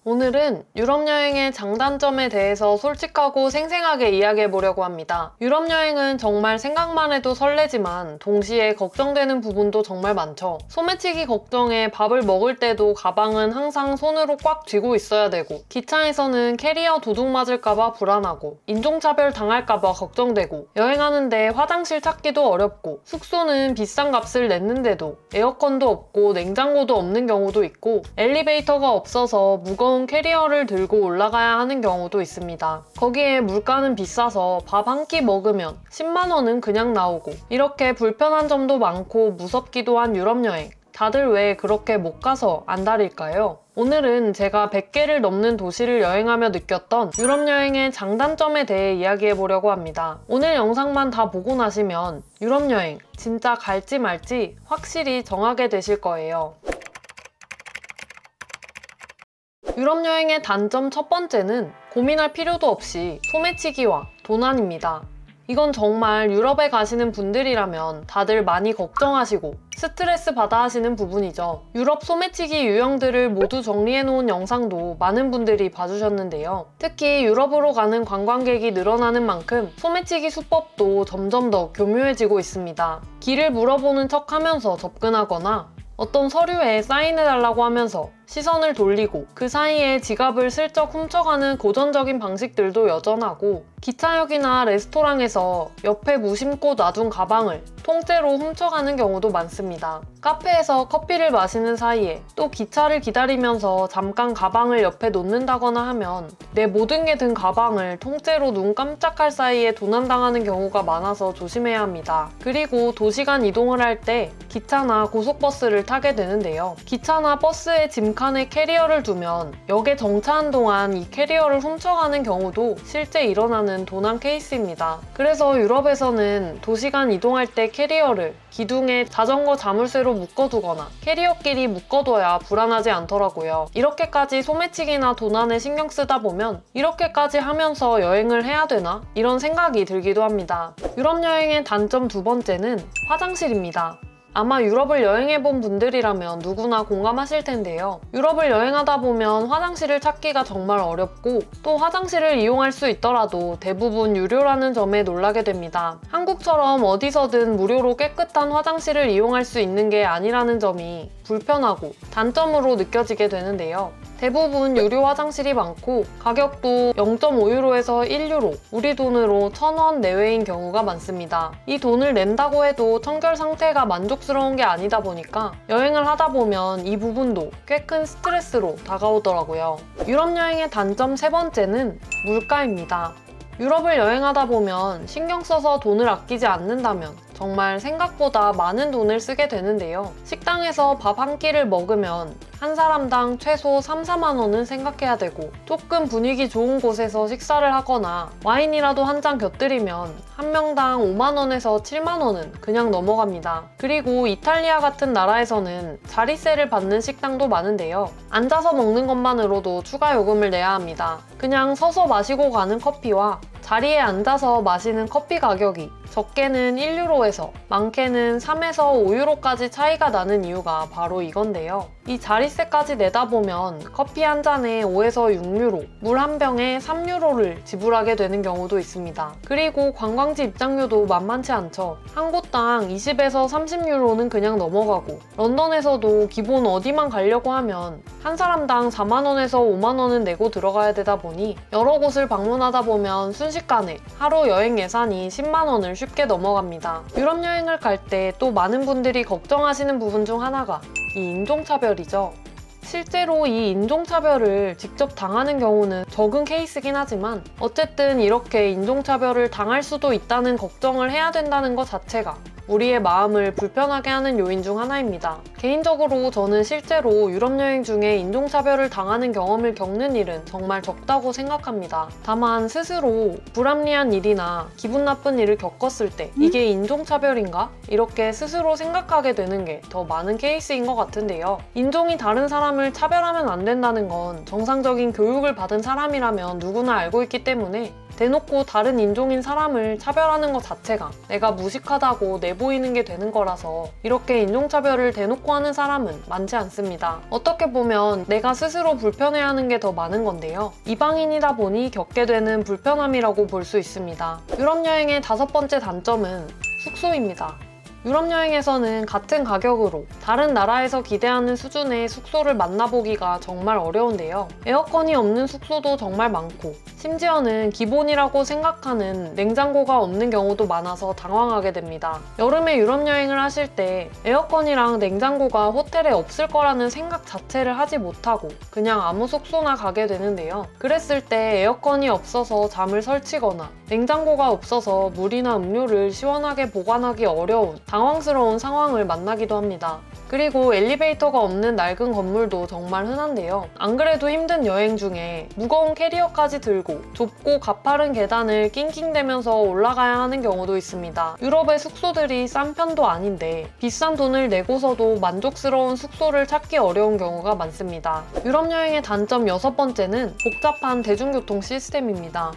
오늘은 유럽 여행의 장단점에 대해서 솔직하고 생생하게 이야기해 보려고 합니다. 유럽 여행은 정말 생각만 해도 설레지만 동시에 걱정되는 부분도 정말 많죠. 소매치기 걱정에 밥을 먹을 때도 가방은 항상 손으로 꽉 쥐고 있어야 되고, 기차에서는 캐리어 도둑 맞을까봐 불안하고, 인종차별 당할까봐 걱정되고, 여행하는데 화장실 찾기도 어렵고, 숙소는 비싼 값을 냈는데도 에어컨도 없고 냉장고도 없는 경우도 있고, 엘리베이터가 없어서 무거운 캐리어를 들고 올라가야 하는 경우도 있습니다. 거기에 물가는 비싸서 밥 한 끼 먹으면 10만 원은 그냥 나오고, 이렇게 불편한 점도 많고 무섭기도 한 유럽 여행. 다들 왜 그렇게 못 가서 안달일까요? 오늘은 제가 100개를 넘는 도시를 여행하며 느꼈던 유럽 여행의 장단점에 대해 이야기해 보려고 합니다. 오늘 영상만 다 보고 나시면 유럽 여행 진짜 갈지 말지 확실히 정하게 되실 거예요. 유럽 여행의 단점 첫 번째는 고민할 필요도 없이 소매치기와 도난입니다. 이건 정말 유럽에 가시는 분들이라면 다들 많이 걱정하시고 스트레스 받아 하시는 부분이죠. 유럽 소매치기 유형들을 모두 정리해 놓은 영상도 많은 분들이 봐주셨는데요. 특히 유럽으로 가는 관광객이 늘어나는 만큼 소매치기 수법도 점점 더 교묘해지고 있습니다. 길을 물어보는 척 하면서 접근하거나 어떤 서류에 사인해달라고 하면서 시선을 돌리고 그 사이에 지갑을 슬쩍 훔쳐가는 고전적인 방식들도 여전하고, 기차역이나 레스토랑에서 옆에 무심코 놔둔 가방을 통째로 훔쳐가는 경우도 많습니다. 카페에서 커피를 마시는 사이에 또 기차를 기다리면서 잠깐 가방을 옆에 놓는다거나 하면 내 모든 게 든 가방을 통째로 눈 깜짝할 사이에 도난당하는 경우가 많아서 조심해야 합니다. 그리고 도시간 이동을 할 때 기차나 고속버스를 타게 되는데요. 기차나 버스에 짐칸에 캐리어를 두면 역에 정차한 동안 이 캐리어를 훔쳐가는 경우도 실제 일어나는 도난 케이스입니다. 그래서 유럽에서는 도시간 이동할 때 캐리어를 기둥에 자전거 자물쇠로 묶어두거나 캐리어끼리 묶어둬야 불안하지 않더라고요. 이렇게까지 소매치기나 도난에 신경 쓰다 보면 이렇게까지 하면서 여행을 해야 되나? 이런 생각이 들기도 합니다. 유럽 여행의 단점 두 번째는 화장실입니다. 아마 유럽을 여행해본 분들이라면 누구나 공감하실 텐데요. 유럽을 여행하다 보면 화장실을 찾기가 정말 어렵고, 또 화장실을 이용할 수 있더라도 대부분 유료라는 점에 놀라게 됩니다. 한국처럼 어디서든 무료로 깨끗한 화장실을 이용할 수 있는 게 아니라는 점이 불편하고 단점으로 느껴지게 되는데요. 대부분 유료 화장실이 많고 가격도 0.5유로에서 1유로, 우리 돈으로 1,000원 내외인 경우가 많습니다. 이 돈을 낸다고 해도 청결 상태가 만족스러운 게 아니다 보니까 여행을 하다 보면 이 부분도 꽤 큰 스트레스로 다가오더라고요. 유럽 여행의 단점 세 번째는 물가입니다. 유럽을 여행하다 보면 신경 써서 돈을 아끼지 않는다면 정말 생각보다 많은 돈을 쓰게 되는데요. 식당에서 밥 한 끼를 먹으면 한 사람당 최소 3-4만 원은 생각해야 되고, 조금 분위기 좋은 곳에서 식사를 하거나 와인이라도 한 잔 곁들이면 한 명당 5만 원에서 7만 원은 그냥 넘어갑니다. 그리고 이탈리아 같은 나라에서는 자리세를 받는 식당도 많은데요. 앉아서 먹는 것만으로도 추가 요금을 내야 합니다. 그냥 서서 마시고 가는 커피와 자리에 앉아서 마시는 커피 가격이 적게는 1유로에서 많게는 3에서 5유로까지 차이가 나는 이유가 바로 이건데요. 이 자리세까지 내다 보면 커피 한 잔에 5에서 6유로, 물 한 병에 3유로를 지불하게 되는 경우도 있습니다. 그리고 관광지 입장료도 만만치 않죠. 한 곳당 20에서 30유로는 그냥 넘어가고, 런던에서도 기본 어디만 가려고 하면 한 사람당 4만 원에서 5만 원은 내고 들어가야 되다 보니 여러 곳을 방문하다 보면 순식간에 하루 여행 예산이 10만 원을 쉽게 넘어갑니다. 유럽 여행을 갈 때 또 많은 분들이 걱정하시는 부분 중 하나가 이 인종차별이죠. 실제로 이 인종차별을 직접 당하는 경우는 적은 케이스긴 하지만, 어쨌든 이렇게 인종차별을 당할 수도 있다는 걱정을 해야 된다는 것 자체가 우리의 마음을 불편하게 하는 요인 중 하나입니다. 개인적으로 저는 실제로 유럽 여행 중에 인종차별을 당하는 경험을 겪는 일은 정말 적다고 생각합니다. 다만 스스로 불합리한 일이나 기분 나쁜 일을 겪었을 때 이게 인종차별인가? 이렇게 스스로 생각하게 되는 게 더 많은 케이스인 것 같은데요. 인종이 다른 사람을 차별하면 안 된다는 건 정상적인 교육을 받은 사람이라면 누구나 알고 있기 때문에 대놓고 다른 인종인 사람을 차별하는 것 자체가 내가 무식하다고 내보이는 게 되는 거라서 이렇게 인종차별을 대놓고 하는 사람은 많지 않습니다. 어떻게 보면 내가 스스로 불편해하는 게 더 많은 건데요. 이방인이다 보니 겪게 되는 불편함이라고 볼 수 있습니다. 유럽 여행의 5번째 단점은 숙소입니다. 유럽 여행에서는 같은 가격으로 다른 나라에서 기대하는 수준의 숙소를 만나보기가 정말 어려운데요. 에어컨이 없는 숙소도 정말 많고 심지어는 기본이라고 생각하는 냉장고가 없는 경우도 많아서 당황하게 됩니다. 여름에 유럽 여행을 하실 때 에어컨이랑 냉장고가 호텔에 없을 거라는 생각 자체를 하지 못하고 그냥 아무 숙소나 가게 되는데요. 그랬을 때 에어컨이 없어서 잠을 설치거나 냉장고가 없어서 물이나 음료를 시원하게 보관하기 어려운 당황스러운 상황을 만나기도 합니다. 그리고 엘리베이터가 없는 낡은 건물도 정말 흔한데요. 안 그래도 힘든 여행 중에 무거운 캐리어까지 들고 좁고 가파른 계단을 낑낑대면서 올라가야 하는 경우도 있습니다. 유럽의 숙소들이 싼 편도 아닌데 비싼 돈을 내고서도 만족스러운 숙소를 찾기 어려운 경우가 많습니다. 유럽 여행의 단점 6번째는 복잡한 대중교통 시스템입니다.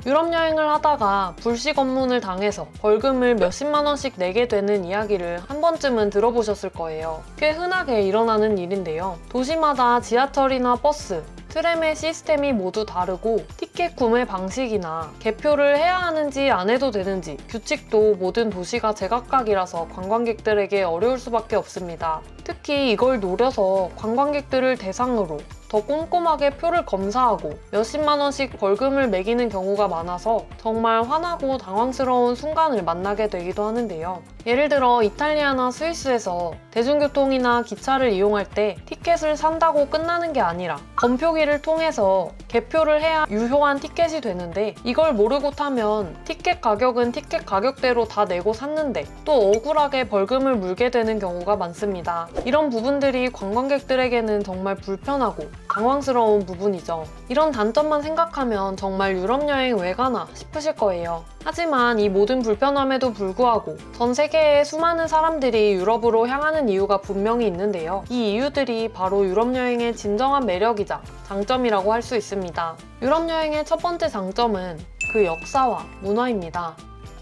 유럽 여행을 하다가 불식 검문을 당해서 벌금을 몇십만 원씩 내게 되는 이야기를 한 번쯤은 들어보셨을 거예요. 꽤 흔하게 일어나는 일인데요. 도시마다 지하철이나 버스, 트램의 시스템이 모두 다르고 티켓 구매 방식이나 개표를 해야 하는지 안 해도 되는지 규칙도 모든 도시가 제각각이라서 관광객들에게 어려울 수밖에 없습니다. 특히 이걸 노려서 관광객들을 대상으로 더 꼼꼼하게 표를 검사하고 몇십만 원씩 벌금을 매기는 경우가 많아서 정말 화나고 당황스러운 순간을 만나게 되기도 하는데요. 예를 들어 이탈리아나 스위스에서 대중교통이나 기차를 이용할 때 티켓을 산다고 끝나는 게 아니라 검표기를 통해서 개표를 해야 유효한 티켓이 되는데 이걸 모르고 타면 티켓 가격은 티켓 가격대로 다 내고 샀는데 또 억울하게 벌금을 물게 되는 경우가 많습니다. 이런 부분들이 관광객들에게는 정말 불편하고 당황스러운 부분이죠. 이런 단점만 생각하면 정말 유럽 여행 왜 가나 싶으실 거예요. 하지만 이 모든 불편함에도 불구하고 전 세계의 수많은 사람들이 유럽으로 향하는 이유가 분명히 있는데요. 이 이유들이 바로 유럽 여행의 진정한 매력이자 장점이라고 할 수 있습니다. 유럽 여행의 첫 번째 장점은 그 역사와 문화입니다.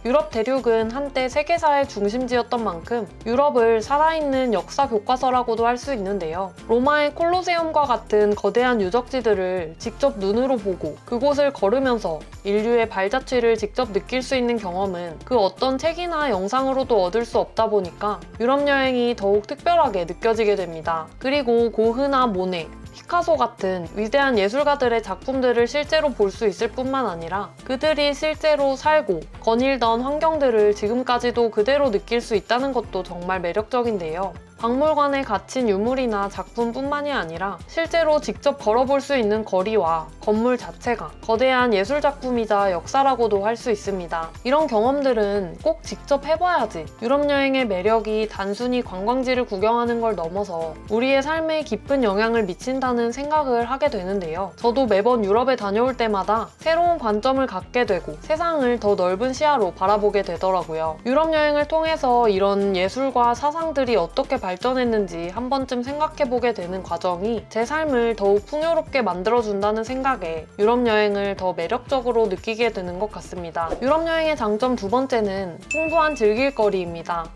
유럽 대륙은 한때 세계사의 중심지였던 만큼 유럽을 살아있는 역사 교과서라고도 할 수 있는데요. 로마의 콜로세움과 같은 거대한 유적지들을 직접 눈으로 보고 그곳을 걸으면서 인류의 발자취를 직접 느낄 수 있는 경험은 그 어떤 책이나 영상으로도 얻을 수 없다 보니까 유럽 여행이 더욱 특별하게 느껴지게 됩니다. 그리고 고흐나 모네, 피카소 같은 위대한 예술가들의 작품들을 실제로 볼 수 있을 뿐만 아니라 그들이 실제로 살고 거닐던 환경들을 지금까지도 그대로 느낄 수 있다는 것도 정말 매력적인데요. 박물관에 갇힌 유물이나 작품뿐만이 아니라 실제로 직접 걸어볼 수 있는 거리와 건물 자체가 거대한 예술작품이자 역사라고도 할 수 있습니다. 이런 경험들은 꼭 직접 해봐야지 유럽 여행의 매력이 단순히 관광지를 구경하는 걸 넘어서 우리의 삶에 깊은 영향을 미친다는 생각을 하게 되는데요. 저도 매번 유럽에 다녀올 때마다 새로운 관점을 갖게 되고 세상을 더 넓은 시야로 바라보게 되더라고요. 유럽 여행을 통해서 이런 예술과 사상들이 어떻게 발전했는지 한 번쯤 생각해보게 되는 과정이 제 삶을 더욱 풍요롭게 만들어준다는 생각에 유럽 여행을 더 매력적으로 느끼게 되는 것 같습니다. 유럽 여행의 장점 2번째는 풍부한 즐길거리입니다.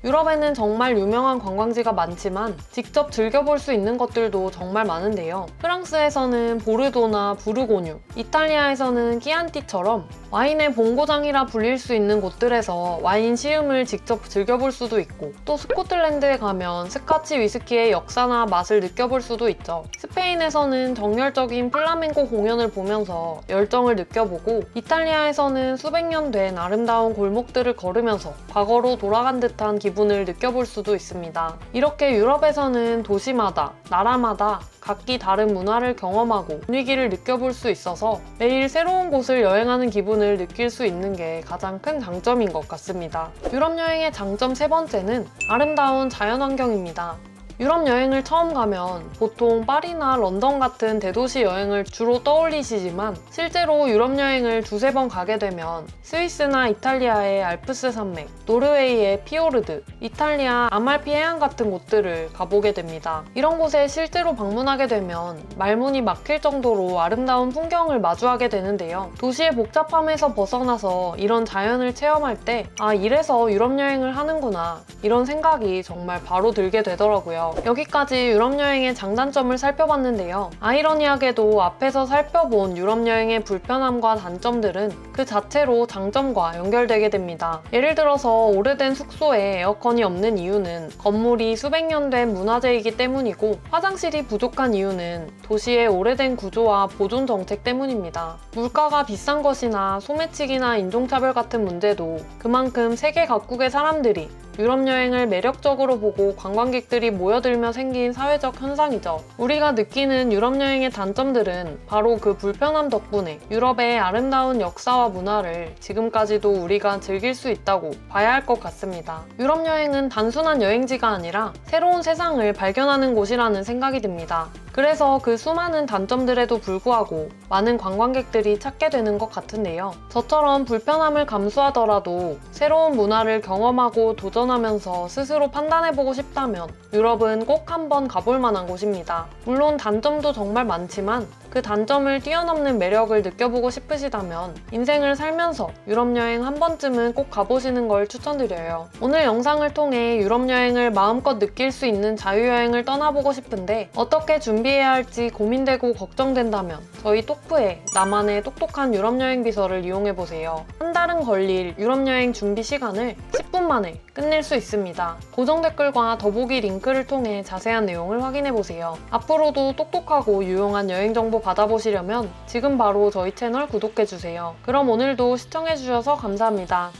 유럽에는 정말 유명한 관광지가 많지만 직접 즐겨볼 수 있는 것들도 정말 많은데요. 프랑스에서는 보르도나 부르고뉴, 이탈리아에서는 끼안티처럼 와인의 본고장이라 불릴 수 있는 곳들에서 와인 시음을 직접 즐겨볼 수도 있고 또 스코틀랜드에 가면 스카치 위스키의 역사나 맛을 느껴볼 수도 있죠. 스페인에서는 정열적인 플라멩코 공연을 보면서 열정을 느껴보고 이탈리아에서는 수백 년 된 아름다운 골목들을 걸으면서 과거로 돌아간 듯한 기분을 느껴볼 수도 있습니다. 이렇게 유럽에서는 도시마다, 나라마다 각기 다른 문화를 경험하고 분위기를 느껴볼 수 있어서 매일 새로운 곳을 여행하는 기분을 느낄 수 있는 게 가장 큰 장점인 것 같습니다. 유럽 여행의 장점 3번째는 아름다운 자연환경입니다. 유럽 여행을 처음 가면 보통 파리나 런던 같은 대도시 여행을 주로 떠올리시지만 실제로 유럽 여행을 두세 번 가게 되면 스위스나 이탈리아의 알프스 산맥, 노르웨이의 피오르드, 이탈리아 아말피 해안 같은 곳들을 가보게 됩니다. 이런 곳에 실제로 방문하게 되면 말문이 막힐 정도로 아름다운 풍경을 마주하게 되는데요. 도시의 복잡함에서 벗어나서 이런 자연을 체험할 때 아, 이래서 유럽 여행을 하는구나 이런 생각이 정말 바로 들게 되더라고요. 여기까지 유럽 여행의 장단점을 살펴봤는데요. 아이러니하게도 앞에서 살펴본 유럽 여행의 불편함과 단점들은 그 자체로 장점과 연결되게 됩니다. 예를 들어서 오래된 숙소에 에어컨이 없는 이유는 건물이 수백 년 된 문화재이기 때문이고, 화장실이 부족한 이유는 도시의 오래된 구조와 보존 정책 때문입니다. 물가가 비싼 것이나 소매치기나 인종차별 같은 문제도 그만큼 세계 각국의 사람들이 유럽 여행을 매력적으로 보고 관광객들이 모여들며 생긴 사회적 현상이죠. 우리가 느끼는 유럽 여행의 단점들은 바로 그 불편함 덕분에 유럽의 아름다운 역사와 문화를 지금까지도 우리가 즐길 수 있다고 봐야 할 것 같습니다. 유럽 여행은 단순한 여행지가 아니라 새로운 세상을 발견하는 곳이라는 생각이 듭니다. 그래서 그 수많은 단점들에도 불구하고 많은 관광객들이 찾게 되는 것 같은데요. 저처럼 불편함을 감수하더라도 새로운 문화를 경험하고 도전하면서 스스로 판단해보고 싶다면 유럽은 꼭 한번 가볼 만한 곳입니다. 물론 단점도 정말 많지만 그 단점을 뛰어넘는 매력을 느껴보고 싶으시다면 인생을 살면서 유럽 여행 한 번쯤은 꼭 가보시는 걸 추천드려요. 오늘 영상을 통해 유럽 여행을 마음껏 느낄 수 있는 자유여행을 떠나보고 싶은데 어떻게 준비해야 할지 고민되고 걱정된다면 저희 톡프에 나만의 똑똑한 유럽 여행 비서를 이용해보세요. 한 달은 걸릴 유럽 여행 준비 시간을 10분 만에 끝낼 수 있습니다. 고정 댓글과 더보기 링크를 통해 자세한 내용을 확인해보세요. 앞으로도 똑똑하고 유용한 여행 정보 받아보시려면 지금 바로 저희 채널 구독해주세요. 그럼 오늘도 시청해주셔서 감사합니다.